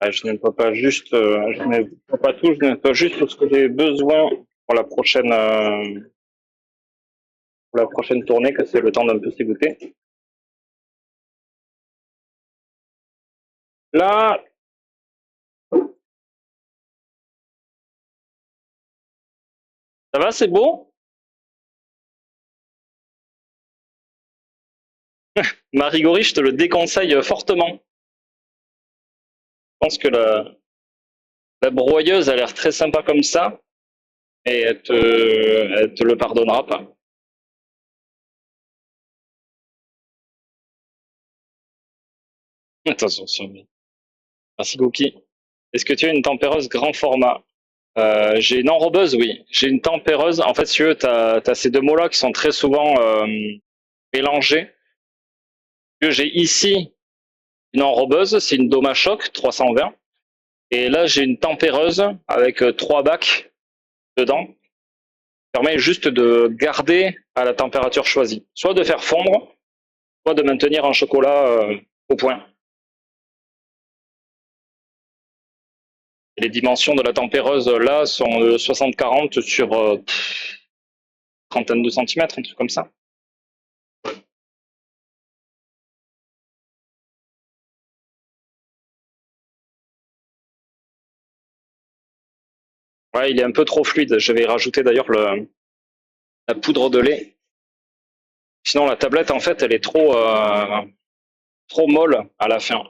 Je n'aime pas juste, je n'aime pas tout, je n'aime pas juste ce que j'ai besoin pour la prochaine tournée, que c'est le temps d'un peu s'égoûter. Là, ça va, c'est beau. Marigori, je te le déconseille fortement. Je pense que la broyeuse a l'air très sympa comme ça, et elle te le pardonnera pas. Attention, sur lui. Merci Goki. Est-ce que tu as une tempéreuse grand format? J'ai une enrobeuse, oui. J'ai une tempéreuse. En fait, si tu veux, t'as ces deux mots-là qui sont très souvent mélangés. J'ai ici une enrobeuse, c'est une Doma Shock 320. Et là, j'ai une tempéreuse avec trois bacs dedans. Qui permet juste de garder à la température choisie. Soit de faire fondre, soit de maintenir un chocolat au point. Et les dimensions de la tempéreuse là sont 60-40 sur trentaine de centimètres, un truc comme ça. Ouais, il est un peu trop fluide. Je vais rajouter d'ailleurs la poudre de lait. Sinon, la tablette, en fait, elle est trop molle à la fin.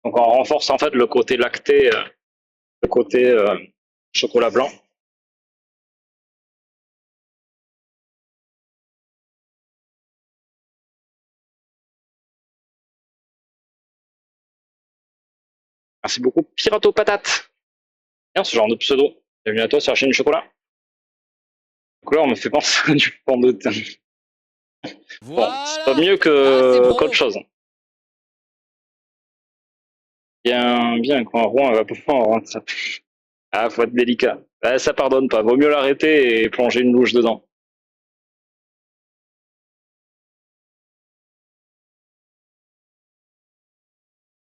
Donc, on renforce en fait le côté lacté, le côté chocolat blanc. Merci beaucoup, Pirato Patate. Bien, ce genre de pseudo. Bienvenue à toi sur la chaîne du chocolat. La couleur me fait penser à du fond de teint. Bon, c'est pas Voilà. mieux Bon. qu'autre chose. Bien, quoi. Un rond, elle va pas en rentrer. Ah, faut être délicat. Ça pardonne pas. Vaut mieux l'arrêter et plonger une louche dedans.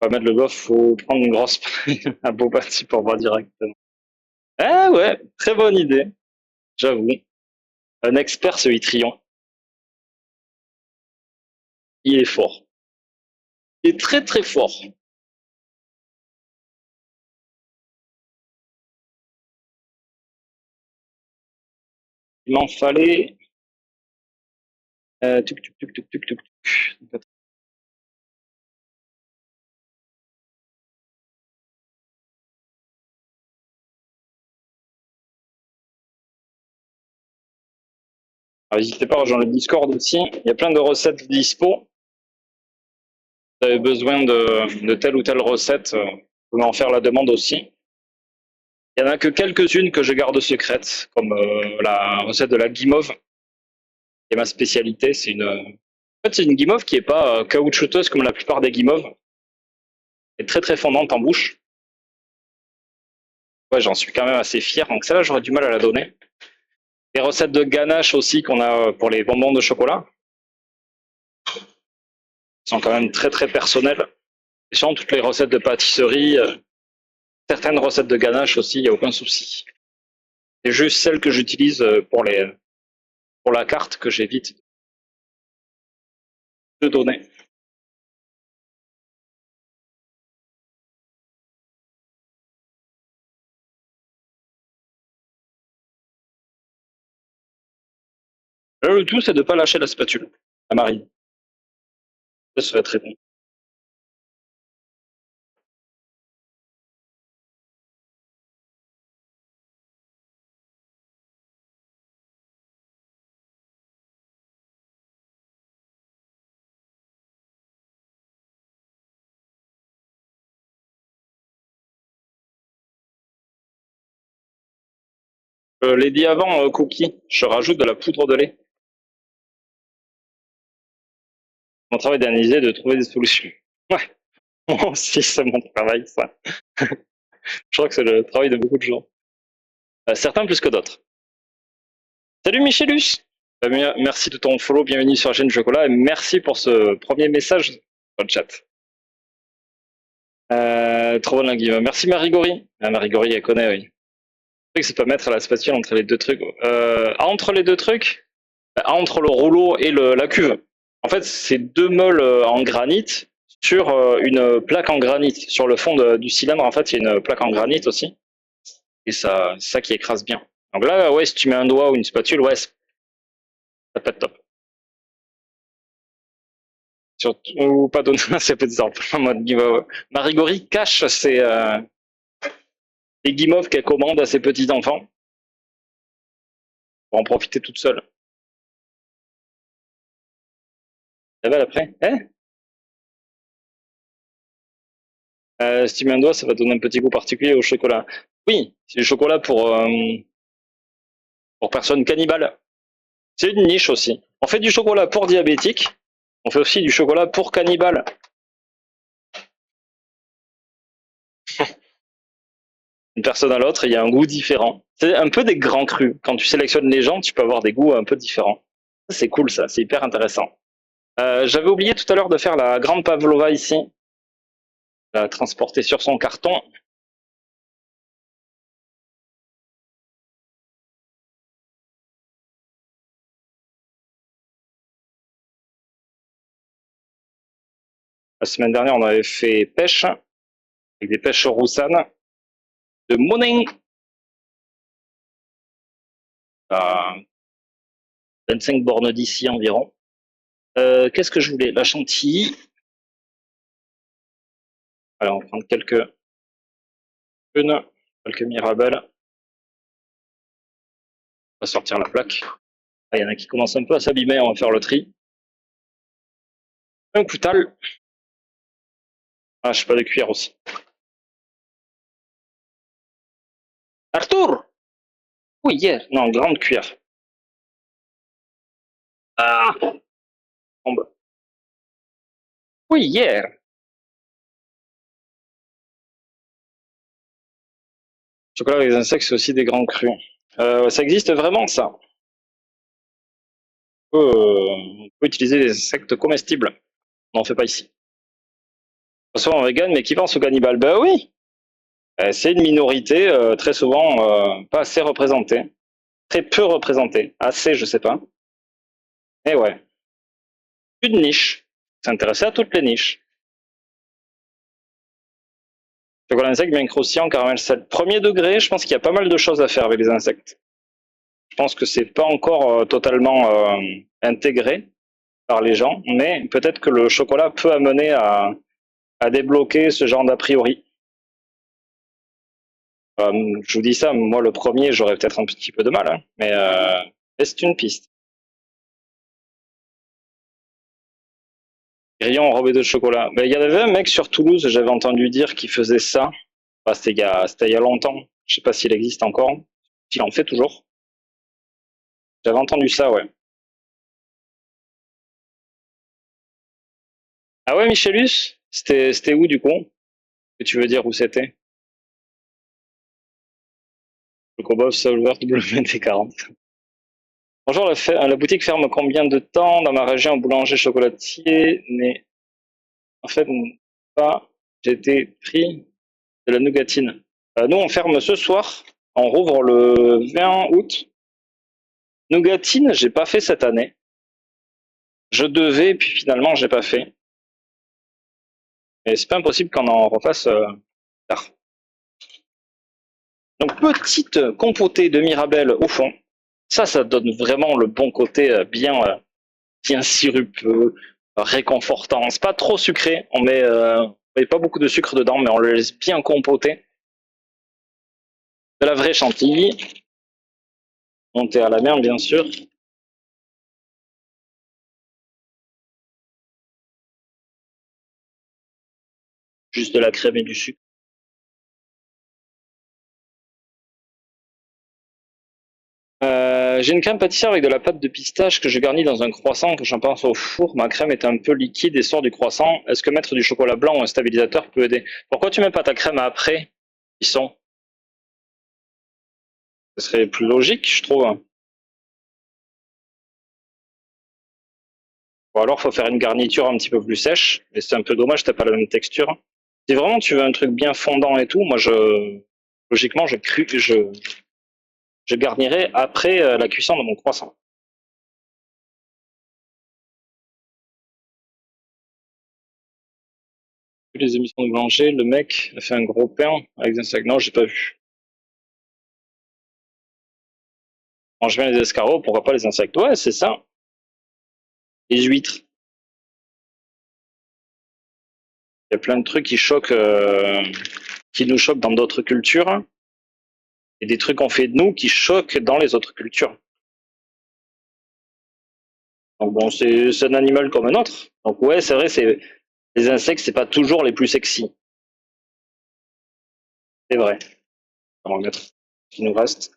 On va mettre le bof, faut prendre une grosse un beau parti pour voir directement. Ah ouais, très bonne idée, j'avoue. Un expert ce Hitrion. Il est fort. Il est très très fort. Il m'en fallait. Tuc, tuc, tuc, tuc, tuc, tuc. N'hésitez pas à rejoindre le Discord aussi. Il y a plein de recettes dispo. Vous avez besoin de telle ou telle recette, vous pouvez en faire la demande aussi. Il n'y en a que quelques-unes que je garde secrètes, comme la recette de la guimauve, qui est ma spécialité. En fait, c'est une guimauve qui n'est pas caoutchouteuse comme la plupart des guimauves. Elle est très très fondante en bouche. Ouais, j'en suis quand même assez fier. Donc celle-là, j'aurais du mal à la donner. Les recettes de ganache aussi qu'on a pour les bonbons de chocolat sont quand même très très personnelles. Et sinon, toutes les recettes de pâtisserie, certaines recettes de ganache aussi, il n'y a aucun souci. C'est juste celles que j'utilise pour la carte que j'évite de donner. Là, le tout, c'est de ne pas lâcher la spatule à Marie. Ça serait très bon. Je l'ai dit avant, Cookie, je rajoute de la poudre de lait. Mon travail d'analyser, de trouver des solutions. Ouais, moi aussi, c'est mon travail, ça. Je crois que c'est le travail de beaucoup de gens. Certains plus que d'autres. Salut Michelus. Merci de ton follow, bienvenue sur la chaîne Chocolat et merci pour ce premier message dans le chat. Trop bonne la guimauve. Merci Marigori. Ah, Marigori, elle connaît, oui. Le truc, c'est pas mettre la spatule entre les deux trucs. Entre les deux trucs, entre le rouleau et la cuve. En fait, c'est deux meules en granit sur une plaque en granit. Sur le fond du cylindre, en fait, il y a une plaque en granit aussi. Et ça, c'est ça qui écrase bien. Donc là, ouais, si tu mets un doigt ou une spatule, ouais, ça peut être top. Surtout pas donner ces petits exemples en mode guimauve. Marigori cache les guimauves qu'elle commande à ses petits enfants pour en profiter toute seule. Ça va après? Si tu mets un doigt, ça va donner un petit goût particulier au chocolat. Oui, c'est du chocolat pour personnes cannibales. C'est une niche aussi. On fait du chocolat pour diabétiques. On fait aussi du chocolat pour cannibales. Une personne à l'autre, il y a un goût différent. C'est un peu des grands crus. Quand tu sélectionnes les gens, tu peux avoir des goûts un peu différents. C'est cool ça, c'est hyper intéressant. J'avais oublié tout à l'heure de faire la grande pavlova ici. La transporter sur son carton. La semaine dernière, on avait fait pêche avec des pêches roussanes de Monin à 25 bornes d'ici environ. Qu'est-ce que je voulais? La chantilly. Alors, on va prendre quelques mirabelles. On va sortir la plaque. Il y en a qui commencent un peu à s'abîmer, on va faire le tri. Un coutal. Ah, je sais pas de cuillère aussi. Arthur! Oui, hier. Non, grande cuillère. Ah! Tombe. Oui, hier. Chocolat avec des insectes, c'est aussi des grands crus. Ça existe vraiment, ça. On peut utiliser des insectes comestibles. On n'en fait pas ici. Soit en vegan, mais qui pense au cannibale? Ben oui! C'est une minorité très souvent pas assez représentée. Très peu représentée. Assez, je sais pas. Mais ouais. Une niche. S'intéresser à toutes les niches. Chocolat insecte bien croustillant, caramel sel. Premier degré, je pense qu'il y a pas mal de choses à faire avec les insectes. Je pense que c'est pas encore totalement intégré par les gens, mais peut-être que le chocolat peut amener à débloquer ce genre d'a priori. Je vous dis ça, moi le premier, j'aurais peut-être un petit peu de mal, hein, mais c'est une piste. Grillon enrobé de chocolat. Ben, il y avait un mec sur Toulouse, j'avais entendu dire qu'il faisait ça. Enfin, c'était il y a longtemps. Je sais pas s'il existe encore. S'il en fait toujours. J'avais entendu ça, ouais. Ah ouais, Michelus? C'était où du coup? Que tu veux dire où c'était? Le Cobalt Solver WD40. Bonjour, la boutique ferme combien de temps? Dans ma région, un boulanger chocolatier n'est en fait pas. J'ai été pris de la nougatine. Nous, on ferme ce soir. On rouvre le 20 août. Nougatine, j'ai pas fait cette année. Je devais, puis finalement, j'ai pas fait. Mais c'est pas impossible qu'on en refasse tard. Donc, petite compotée de mirabelle au fond. Ça donne vraiment le bon côté bien sirupeux, réconfortant. C'est pas trop sucré. On met pas beaucoup de sucre dedans, mais on le laisse bien compoter. De la vraie chantilly, montée à la mer, bien sûr. Juste de la crème et du sucre. J'ai une crème pâtissière avec de la pâte de pistache que je garnis dans un croissant que j'en pense au four. Ma crème est un peu liquide et sort du croissant. Est-ce que mettre du chocolat blanc ou un stabilisateur peut aider? Pourquoi tu mets pas ta crème après cuisson? Ce serait plus logique, je trouve. Ou alors, faut faire une garniture un petit peu plus sèche. Mais c'est un peu dommage, t'as pas la même texture. Si vraiment tu veux un truc bien fondant et tout, moi logiquement je garnirais après la cuisson de mon croissant. Les émissions de Blanger, le mec a fait un gros pain avec un sac. Non, j'ai pas vu. Mange bien les escargots, pourquoi pas les insectes? Ouais, c'est ça. Les huîtres. Il y a plein de trucs qui choquent, qui nous choquent dans d'autres cultures, et des trucs qu'on fait de nous qui choquent dans les autres cultures. Donc bon, c'est un animal comme un autre. Donc ouais, c'est vrai, c'est les insectes, c'est pas toujours les plus sexy. C'est vrai. On va mettre ce qui nous reste.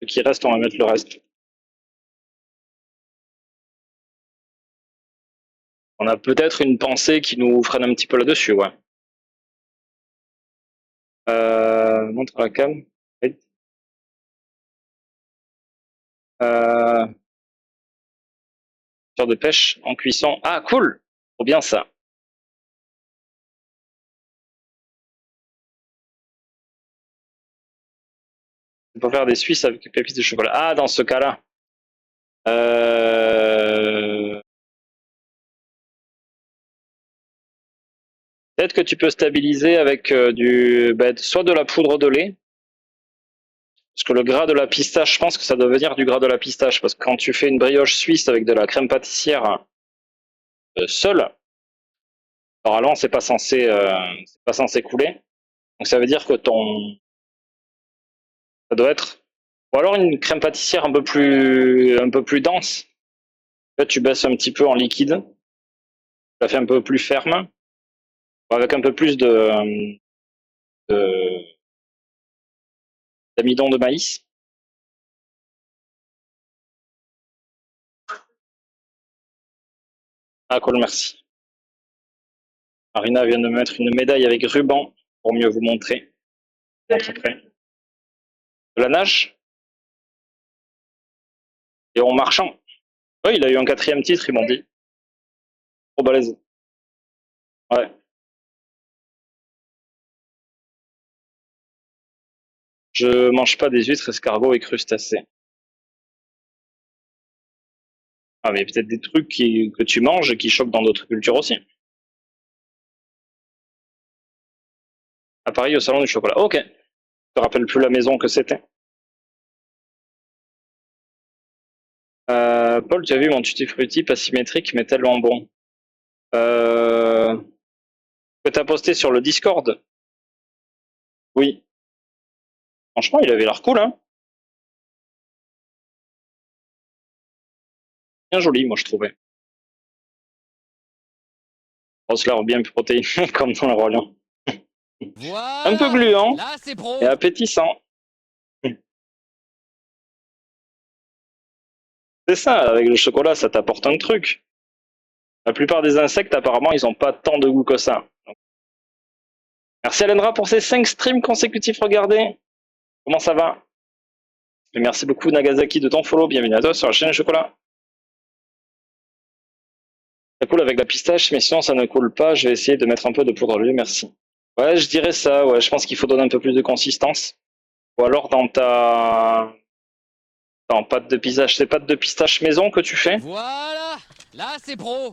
Ce qui reste, on va mettre le reste. On a peut-être une pensée qui nous freine un petit peu là-dessus, ouais. Montre la cam. Oui. Euh, Faire de pêche en cuisson. Ah, cool! Trop bien ça. Pour faire des Suisses avec des pépites de chocolat. Ah, dans ce cas-là. Euh... Peut-être que tu peux stabiliser avec soit de la poudre de lait, parce que le gras de la pistache, je pense que ça doit venir du gras de la pistache, parce que quand tu fais une brioche suisse avec de la crème pâtissière seule, normalement c'est pas censé couler. Donc ça veut dire que ça doit être, ou alors une crème pâtissière un peu plus dense. Là, tu baisses un petit peu en liquide, tu la fais un peu plus ferme, avec un peu plus de- d'amidon de maïs. Ah cool, merci. Marina vient de me mettre une médaille avec ruban pour mieux vous montrer. Montre après. De la nage, Léon Marchand. Oui, il a eu un quatrième titre, ils m'ont dit. Trop balèze. Ouais. Je mange pas des huîtres, escargots et crustacés. Ah, mais peut-être des trucs que tu manges et qui choquent dans d'autres cultures aussi. À Paris, au salon du chocolat. Ok. Je te rappelle plus la maison que c'était. Paul, tu as vu mon tutti frutti pas symétrique mais tellement bon. Euh, que t'as posté sur le Discord? Oui. Franchement, il avait l'air cool, hein. Bien joli, moi je trouvais. Grosse larve bien protéinée comme dans le Roi Lion. Un peu Voilà, gluant là c'est et pro. appétissant. C'est ça, avec le chocolat, ça t'apporte un truc. La plupart des insectes, apparemment, ils ont pas tant de goût que ça. Merci Alendra pour ces 5 streams consécutifs regardez. Comment ça va? Et merci beaucoup Nagasaki de ton follow. Bienvenue à toi sur la chaîne Chocolat. Ça coule avec la pistache, mais sinon ça ne coule pas. Je vais essayer de mettre un peu de poudre de lait, merci. Ouais, je dirais ça. Ouais, je pense qu'il faut donner un peu plus de consistance. Ou alors dans pâte de pistache, c'est pâte de pistache maison que tu fais? Voilà, là c'est pro.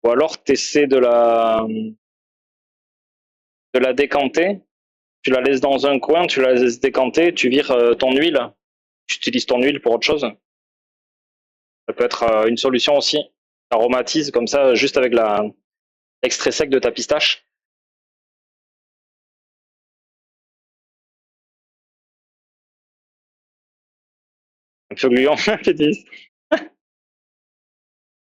Ou alors t'essaies de la décanter, tu la laisses dans un coin, tu la laisses décanter, tu vires ton huile, tu utilises ton huile pour autre chose. Ça peut être une solution aussi. Aromatise comme ça, juste avec l'extrait sec de ta pistache. Un peu gluant, Pétis.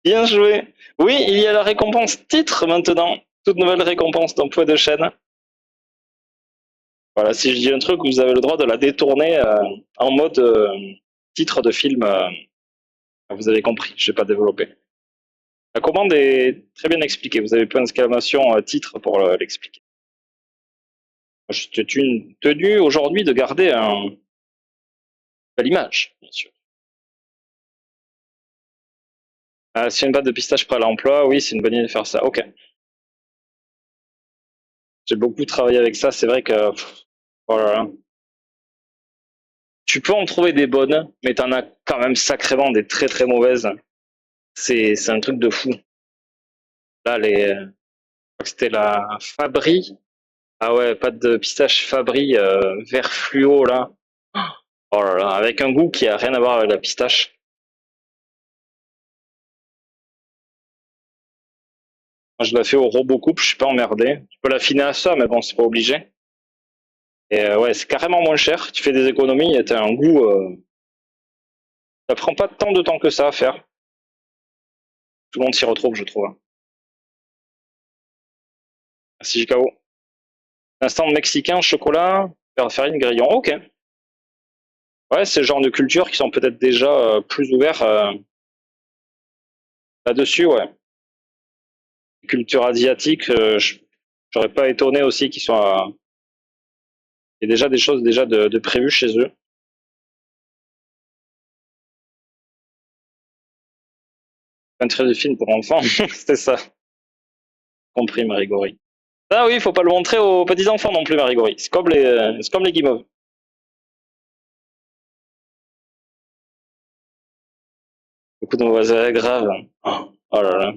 Bien joué. Oui, il y a la récompense titre maintenant. Toute nouvelle récompense d'emploi de chaîne. Voilà, si je dis un truc, vous avez le droit de la détourner en mode titre de film. Vous avez compris, je n'ai pas développé. La commande est très bien expliquée. Vous avez plein d'exclamations titre pour l'expliquer. C'est une tenue aujourd'hui de garder un belle image, bien sûr. Si une pâte de pistache prêt à l'emploi, oui, c'est une bonne idée de faire ça. Ok. J'ai beaucoup travaillé avec ça, c'est vrai que... oh là là. Tu peux en trouver des bonnes, mais t'en as quand même sacrément des très très mauvaises. C'est un truc de fou. Là, je crois que c'était la Fabri. Ah ouais, pâte de pistache Fabri vert fluo là. Oh là là, avec un goût qui a rien à voir avec la pistache. Moi, je la fais au robot coupe, je suis pas emmerdé. Tu peux l'affiner à ça, mais bon, c'est pas obligé. Et ouais, c'est carrément moins cher. Tu fais des économies et t'as un goût. Ça prend pas tant de temps que ça à faire. Tout le monde s'y retrouve, je trouve. Merci JKO. Instant mexicain, chocolat, farine, grillon. Ok. Ouais, c'est le genre de cultures qui sont peut-être déjà plus ouverts là-dessus, ouais. Culture asiatique, j'aurais pas étonné aussi qu'ils soient. Il y a déjà des choses déjà de prévues chez eux. Un trait de film pour enfants, c'était ça. Compris, Marigori. Ah oui, faut pas le montrer aux petits enfants non plus, Marigori. C'est comme les guimauves. Beaucoup de mauvaises grave. Oh, oh là là.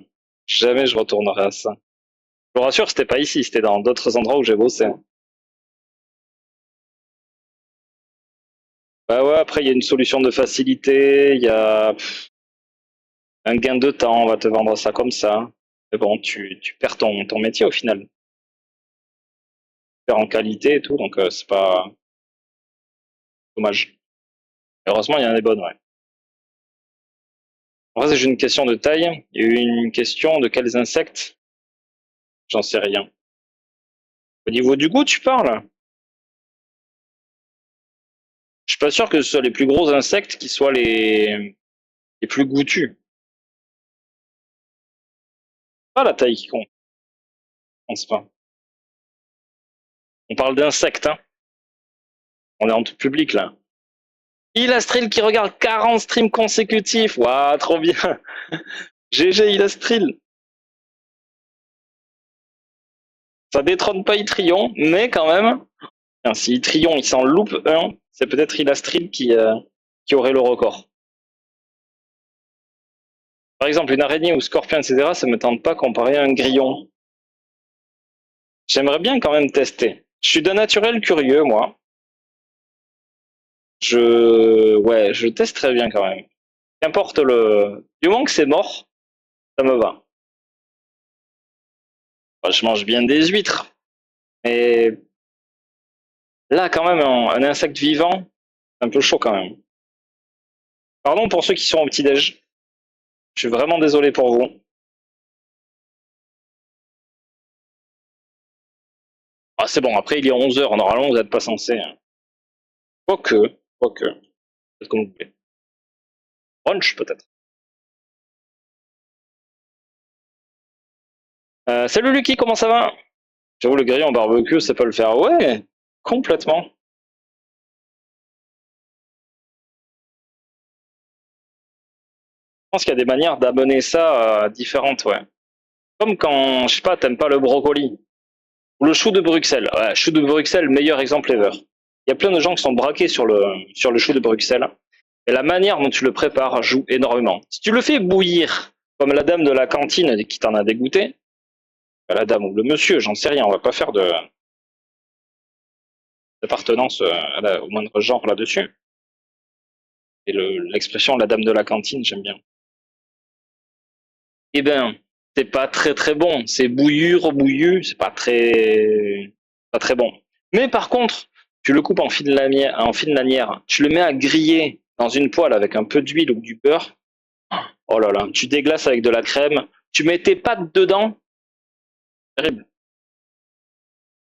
Jamais je retournerai à ça. Je vous rassure, c'était pas ici, c'était dans d'autres endroits où j'ai bossé. Bah ouais, après il y a une solution de facilité, il y a un gain de temps, on va te vendre ça comme ça. Mais bon, tu perds ton métier au final. Tu perds en qualité et tout, donc c'est pas dommage. Heureusement, il y en a des bonnes, ouais. En vrai, c'est juste une question de taille. Il y a eu une question de quels insectes. J'en sais rien. Au niveau du goût, tu parles? Je suis pas sûr que ce soit les plus gros insectes qui soient les plus goûtus. Pas la taille qui compte, je pense pas. On parle d'insectes, hein. On est en tout public là. Ilastril qui regarde 40 streams consécutifs. Waouh, trop bien. GG Ilastril. Ça détrône pas Itrion, mais quand même, si Itrion il s'en loupe un, c'est peut-être Ilastril qui aurait le record. Par exemple, une araignée ou scorpion, etc., ça me tente pas comparé à un grillon. J'aimerais bien quand même tester. Je suis d'un naturel curieux, moi. Ouais, je teste très bien quand même. Qu'importe du moment que c'est mort, ça me va. Enfin, je mange bien des huîtres, mais là, quand même, un insecte vivant, c'est un peu chaud quand même. Pardon pour ceux qui sont au petit-déj. Je suis vraiment désolé pour vous. Ah, c'est bon, après, il est 11 h. Normalement, vous n'êtes pas censé. Quoique, quoique. Faites comme vous voulez. Brunch, peut-être. Salut Lucky, comment ça va? J'avoue, le grillon en barbecue, c'est pas le faire. Ouais, complètement. Je pense qu'il y a des manières d'amener ça différentes, ouais. Comme quand, je sais pas, t'aimes pas le brocoli. Ou le chou de Bruxelles. Ouais, chou de Bruxelles, meilleur exemple ever. Il y a plein de gens qui sont braqués sur le chou de Bruxelles. Et la manière dont tu le prépares joue énormément. Si tu le fais bouillir, comme la dame de la cantine qui t'en a dégoûté, la dame ou le monsieur, j'en sais rien, on va pas faire d'appartenance au moindre genre là-dessus. Et l'expression la dame de la cantine, j'aime bien. Eh ben, c'est pas très très bon. C'est bouillu, c'est pas très bon. Mais par contre, tu le coupes en fines lanières, tu le mets à griller dans une poêle avec un peu d'huile ou du beurre. Oh là là, tu déglaces avec de la crème, tu mets tes pâtes dedans, terrible.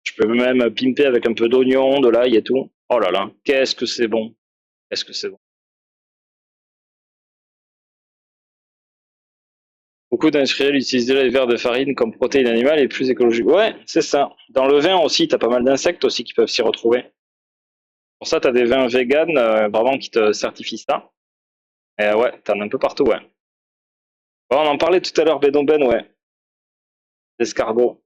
Tu peux même pimper avec un peu d'oignon, de l'ail et tout. Oh là là, qu'est-ce que c'est bon. Qu'est-ce que c'est bon. Beaucoup d'industriels utilisent déjà les verres de farine comme protéine animale et plus écologique. Ouais, c'est ça. Dans le vin aussi, t'as pas mal d'insectes aussi qui peuvent s'y retrouver. Pour ça, t'as des vins vegan vraiment qui te certifient ça. Et ouais, t'en as un peu partout, ouais. Bon, on en parlait tout à l'heure, Bédon, ouais. L'escargot.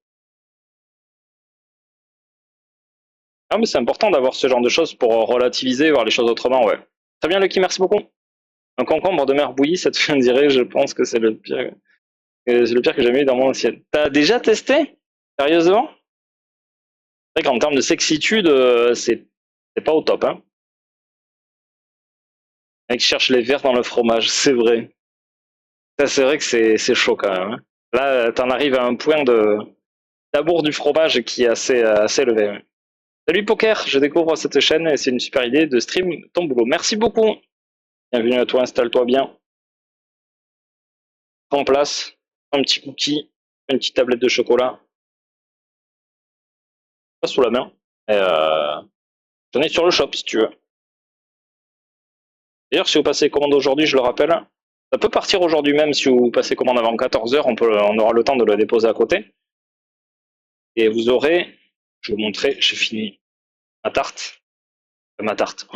Ah, mais c'est important d'avoir ce genre de choses pour relativiser, voir les choses autrement, ouais. Très bien, Lucky, merci beaucoup. Un concombre de mer bouilli, ça te fait dirait, je pense que c'est le pire. C'est le pire que j'ai jamais eu dans mon assiette. T'as déjà testé? Sérieusement? C'est vrai qu'en termes de sexitude, c'est pas au top, hein. Le mec cherche les vers dans le fromage, c'est vrai. Ça, c'est vrai que c'est chaud quand même, hein. Là, t'en arrives à un point de d'amour du fromage qui est assez élevé, ouais. Salut Poker, je découvre cette chaîne et c'est une super idée de stream ton boulot. Merci beaucoup. Bienvenue à toi, installe-toi bien. Prends place, un petit cookie, une petite tablette de chocolat. Pas sous la main. Et j'en ai sur le shop si tu veux. D'ailleurs, si vous passez commande aujourd'hui, je le rappelle, ça peut partir aujourd'hui même si vous passez commande avant 14h, on aura le temps de le déposer à côté. Et vous aurez, je vais vous montrer, j'ai fini ma tarte. Ma tarte.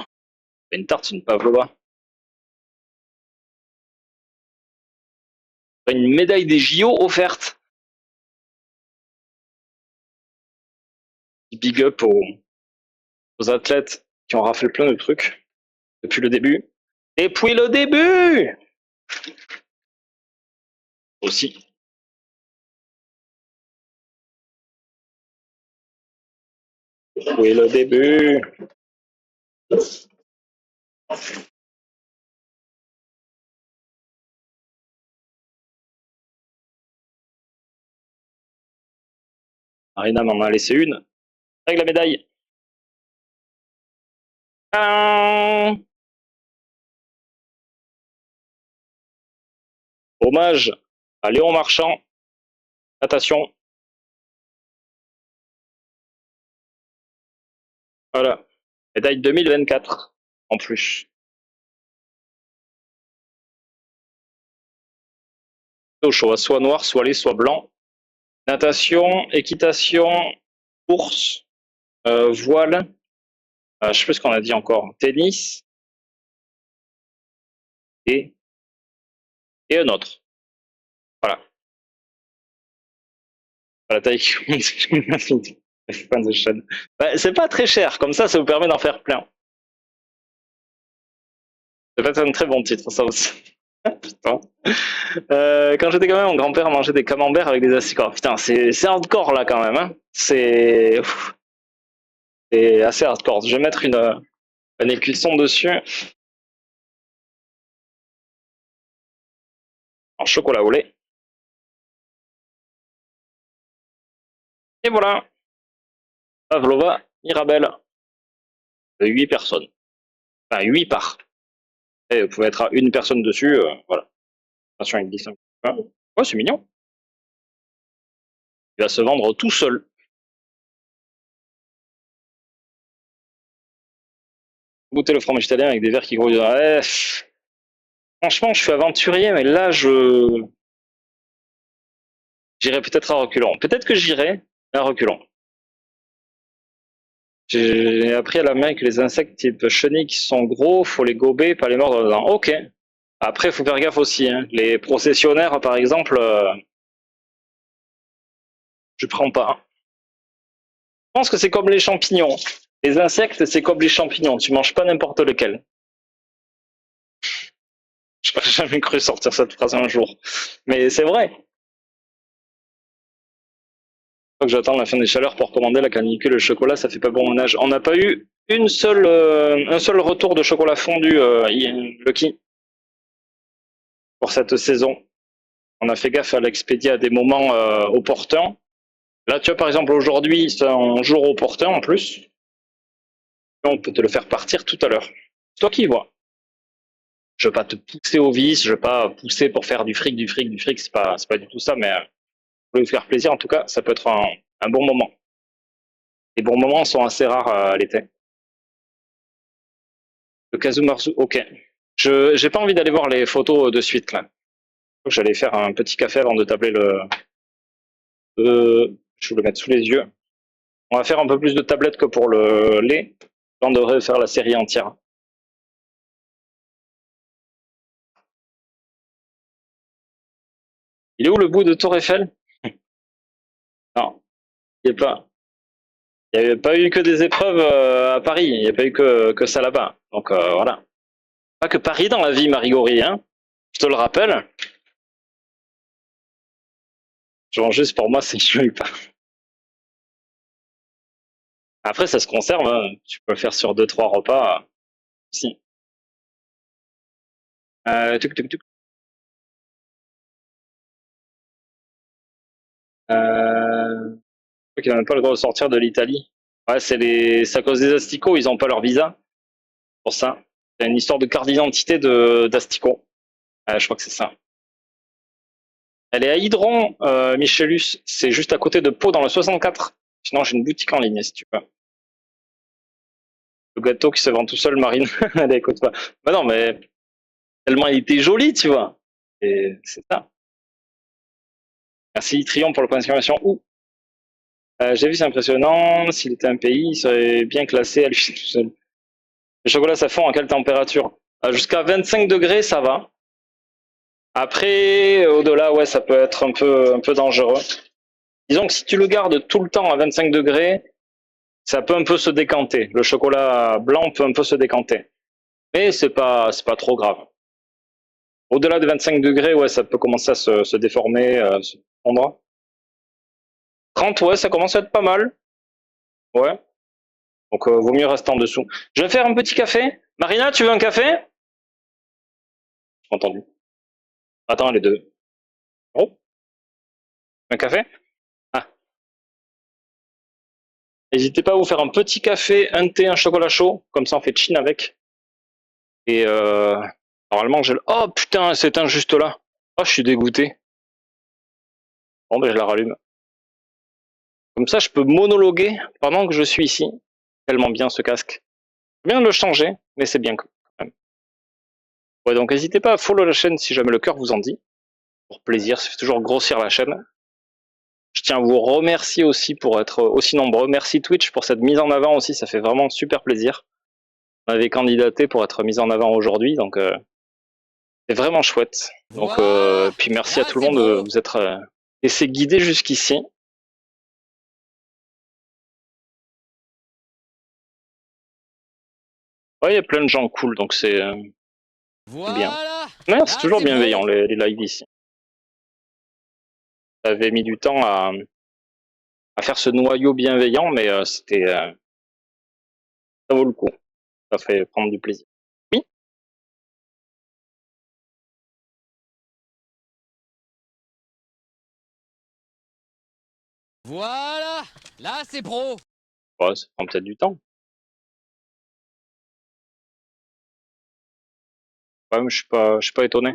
Une tarte, c'est une pavlova. Une médaille des JO offerte. Big up aux athlètes qui ont raflé plein de trucs depuis le début. Et puis le début aussi. Oui, le début. Arena m'en a laissé une. Avec la médaille. Hommage à Léon Marchand. Natation. Voilà. Médaille 2024 en plus. Au choix, soit noir, soit lait, soit blanc. Natation, équitation, course, voile, je sais plus ce qu'on a dit encore, tennis et, et un autre. Voilà. La taille qui bah, c'est pas très cher, comme ça vous permet d'en faire plein. C'est peut-être un très bon titre, ça aussi. Putain. Quand j'étais gamin, mon grand-père mangeait des camemberts avec des asticots. Putain, c'est hardcore là quand même, hein. C'est assez hardcore. Je vais mettre une écusson dessus en chocolat au lait. Et voilà, Pavlova Mirabelle. 8 personnes. Enfin, 8 parts. Et vous pouvez être à une personne dessus, voilà. Attention, il glisse un peu. Ouais, c'est mignon. Il va se vendre tout seul. Goûter le fromage italien avec des verres qui grouillent. Ouais, franchement, je suis aventurier, mais là, j'irai peut-être à reculons. Peut-être que j'irai à reculons. J'ai appris à la main que les insectes type chenilles qui sont gros, faut les gober, pas les mordre dedans. Ok. Après, faut faire gaffe aussi, hein. Les processionnaires, par exemple, je prends pas. Je pense que c'est comme les champignons. Les insectes, c'est comme les champignons. Tu manges pas n'importe lequel. Je n'aurais jamais cru sortir cette phrase un jour. Mais c'est vrai. Faut que j'attends la fin des chaleurs pour commander la canicule et le chocolat, ça fait pas bon ménage. On n'a pas eu un seul retour de chocolat fondu, Lucky, pour cette saison. On a fait gaffe à l'expédier à des moments opportuns. Là, tu vois, par exemple, aujourd'hui, c'est un jour opportun en plus. On peut te le faire partir tout à l'heure. C'est toi qui y vois. Je veux pas te pousser au vice, je veux pas pousser pour faire du fric, c'est pas du tout ça, mais pour lui faire plaisir, en tout cas, ça peut être un bon moment. Les bons moments sont assez rares à l'été. Le Kazumarzu, ok. Je j'ai pas envie d'aller voir les photos de suite là. J'allais faire un petit café avant de tabler je vais le mettre sous les yeux. On va faire un peu plus de tablettes que pour le lait. On devrait faire la série entière. Il est où le bout de Tour Eiffel? Non, il n'y a pas. Il n'y avait pas eu que des épreuves à Paris, il n'y a pas eu que ça là-bas. Donc voilà. Pas que Paris dans la vie, Marigori, hein. Je te le rappelle. Genre juste pour moi, c'est je pas. Après, ça se conserve, hein. Tu peux le faire sur 2-3 repas. Si. Tuc, tuc, tuc. Je crois qu'il n'a même pas le droit de sortir de l'Italie. Ouais, c'est à cause des asticots, ils n'ont pas leur visa. Pour ça. C'est une histoire de carte d'identité d'asticots. Je crois que c'est ça. Elle est à Hydron, Michélus. C'est juste à côté de Pau dans le 64. Sinon, j'ai une boutique en ligne si tu veux. Le gâteau qui se vend tout seul, Marine. Elle écoute pas. Bah non, mais tellement il était joli, tu vois. Et c'est ça. Merci Trion pour le point d'exclamation. Ouh. J'ai vu, c'est impressionnant. S'il était un pays, il serait bien classé à lui tout seul. Le chocolat, ça fond à quelle température? Jusqu'à 25 degrés, ça va. Après, au-delà, ouais, ça peut être un peu dangereux. Disons que si tu le gardes tout le temps à 25 degrés, ça peut un peu se décanter. Le chocolat blanc peut un peu se décanter. Mais c'est pas trop grave. Au-delà de 25 degrés, ouais, ça peut commencer à se déformer, se fondre. 30, ouais, ça commence à être pas mal. Ouais. Donc, vaut mieux rester en dessous. Je vais faire un petit café. Marina, tu veux un café? J'ai entendu. Attends, les deux. Oh, un café? Ah. N'hésitez pas à vous faire un petit café, un thé, un chocolat chaud. Comme ça, on fait chin avec. Et normalement, j'ai le... Oh putain, c'est un juste là. Oh, je suis dégoûté. Bon, ben, je la rallume. Comme ça, je peux monologuer pendant que je suis ici. Tellement bien ce casque. Je viens de le changer, mais c'est bien quand même. Ouais, donc n'hésitez pas à follow la chaîne si jamais le cœur vous en dit. Pour plaisir, ça fait toujours grossir la chaîne. Je tiens à vous remercier aussi pour être aussi nombreux. Merci Twitch pour cette mise en avant aussi, ça fait vraiment super plaisir. On avait candidaté pour être mis en avant aujourd'hui, donc c'est vraiment chouette. Donc Voilà. puis merci Là, à tout le c'est monde de pro. vous être laissé guider jusqu'ici. Ouais, il y a plein de gens cool, donc c'est bien. Voilà. Ouais, c'est Là, toujours c'est bienveillant pro. les lives ici. J'avais mis du temps à faire ce noyau bienveillant, mais c'était ça vaut le coup. Ça fait prendre du plaisir. Oui. Voilà. Là, c'est pro. Ouais, ça prend peut-être du temps. Ouais, mais je suis pas étonné.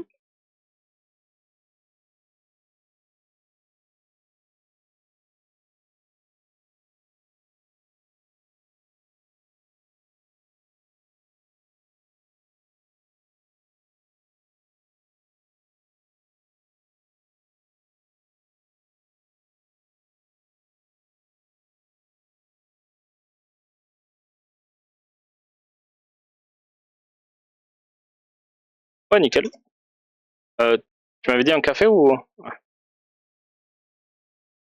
Ouais, nickel. Euh, Tu m'avais dit un café ou?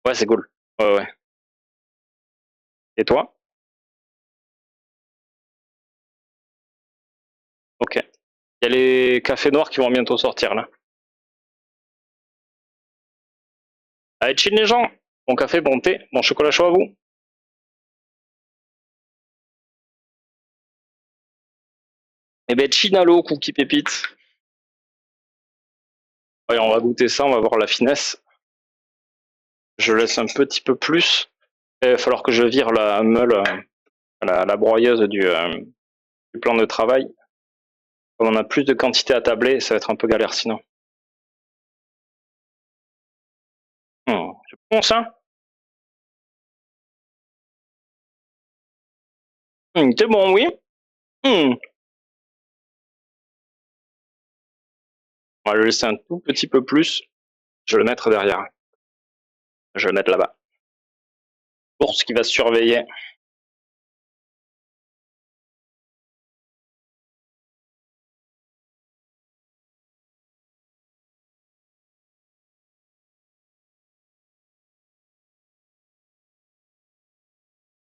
Ouais, c'est cool. Ouais, ouais. Et toi? Ok. Il y a les cafés noirs qui vont bientôt sortir là. Allez, chill les gens. Bon café, bon thé, bon chocolat chaud à vous. Et ben, chinalo, cookie pépite. Allez, on va goûter ça, on va voir la finesse. Je laisse un petit peu plus. Il va falloir que je vire la meule, la broyeuse du plan de travail. Comme on a plus de quantité à tabler, ça va être un peu galère sinon. C'est bon ça? C'est bon, oui. Hmm. On va le laisser un tout petit peu plus. Je vais le mettre derrière. Je vais le mettre là-bas. Pour ce qui va surveiller.